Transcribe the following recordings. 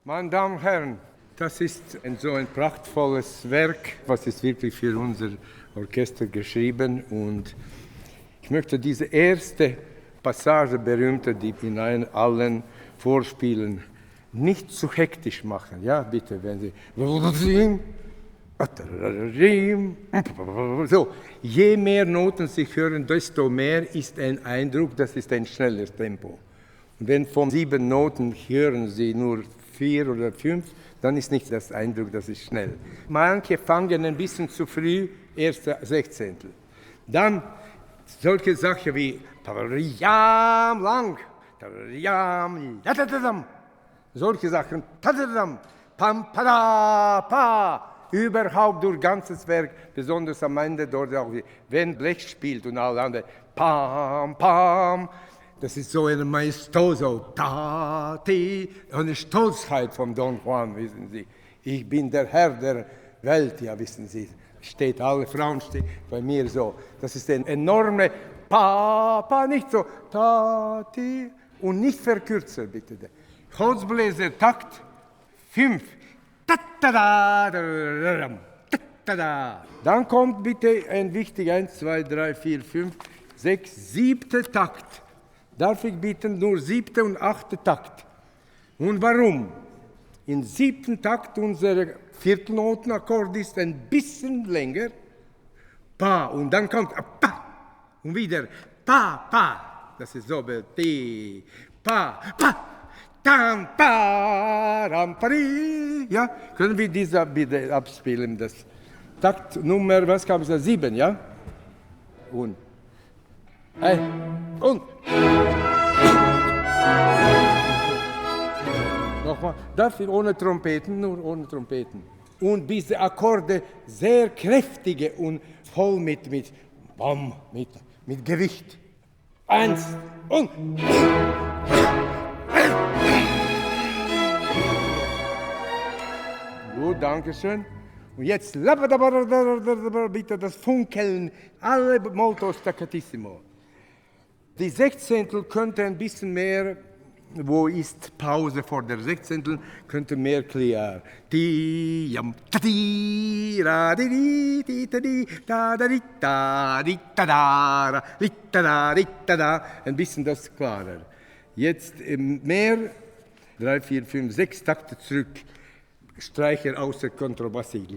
Meine Damen und Herren, das ist so ein prachtvolles Werk, was ist wirklich für unser Orchester geschrieben. Und ich möchte diese erste Passage, berühmte, die in allen Vorspielen, nicht zu hektisch machen. Ja, bitte, wenn Sie... So, je mehr Noten Sie hören, desto mehr ist ein Eindruck, das ist ein schnelles Tempo. Und wenn von 7 Noten hören Sie nur 4 oder 5, dann ist nicht das Eindruck, das ist schnell. Manche fangen ein bisschen zu früh, erste Sechzehntel. Dann solche Sachen wie Parariam lang, Parariam, solche Sachen, Pam, pada, pa. Überhaupt durch ganzes Werk, besonders am Ende dort auch, wenn Blech spielt und alle anderen, pam, pam. Das ist so eine Maestoso, ta, ti, eine Stolzheit von Don Juan, wissen Sie. Ich bin der Herr der Welt, ja, wissen Sie. Steht, alle Frauen stehen bei mir so. Das ist ein enorme pa, pa, nicht so, ta, ti, und nicht verkürzen, bitte. Holzbläser, Takt 5. Dann kommt bitte ein wichtiger 1, 2, 3, 4, 5, 6, 7. Takt. Darf ich bitten, nur 7. und 8. Takt. Und warum? Im 7. Takt unser Viertelnotenakkord ist ein bisschen länger. Pa, und dann kommt pa. Und wieder pa, pa. Das ist so, ti, pa, pa. Tam, pa, ram, pari. Ja, können wir diese bitte abspielen? Das Taktnummer, was gab es da? 7, ja? Und. Und. Nochmal. Darf ich ohne Trompeten, nur ohne Trompeten. Und diese Akkorde sehr kräftige und voll mit Gewicht. 1 und. Gut, danke schön. Und jetzt bitte das Funkeln, alle molto staccatissimo. Die Sechzehntel könnte ein bisschen mehr, wo ist Pause vor der Sechzehntel, könnte mehr klar. Ein bisschen das klarer. Jetzt mehr, 3, 4, 5, 6 Takte zurück. Streicher außer Kontrabass. Ich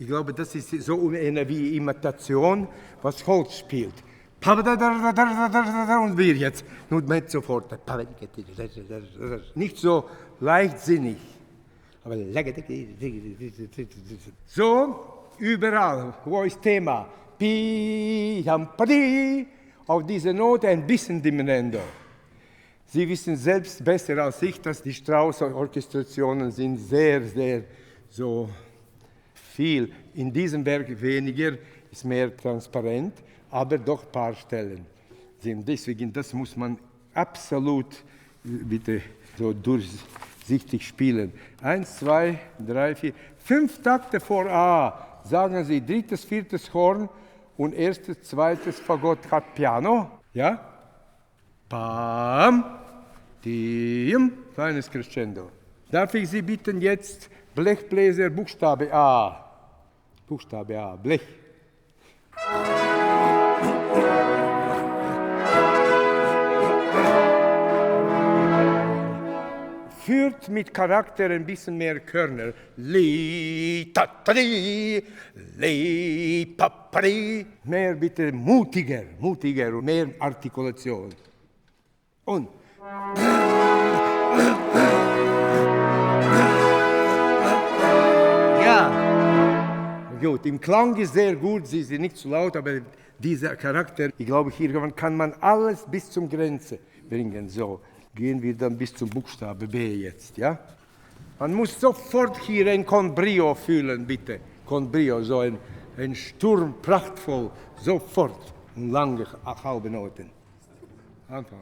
glaube, das ist so eine wie Imitation, was Holz spielt. Und wir jetzt, nur mit sofort. Nicht so leichtsinnig. Aber so, überall, wo ist Thema? Auf diese Note ein bisschen diminuendo. Sie wissen selbst besser als ich, dass die Strauss-Orchestrationen sind sehr, sehr so viel. In diesem Werk weniger, ist mehr transparent, aber doch ein paar Stellen sind. Deswegen, das muss man absolut bitte so durchsichtig spielen. 1, 2, 3, 4, 5 Takte vor A. Sagen Sie 3., 4. Horn und 1., 2. Fagott hat Piano. Ja? Pam, Dim, kleines Crescendo. Darf ich Sie bitten jetzt, Blechbläser, Buchstabe A. Buchstabe A, Blech. Führt mit Charakter ein bisschen mehr Körner. Li, ta, ta, di, li, pa, pa, di. Mehr bitte mutiger und mehr Artikulation. Und. Ja. Gut, im Klang ist sehr gut, sie sind nicht zu laut, aber dieser Charakter, ich glaube, hier kann man alles bis zur Grenze bringen. So, gehen wir dann bis zum Buchstabe B jetzt, ja? Man muss sofort hier ein Con brio fühlen, bitte. Con brio, so ein Sturm, prachtvoll, sofort. Und lange halbe Noten. Anfang.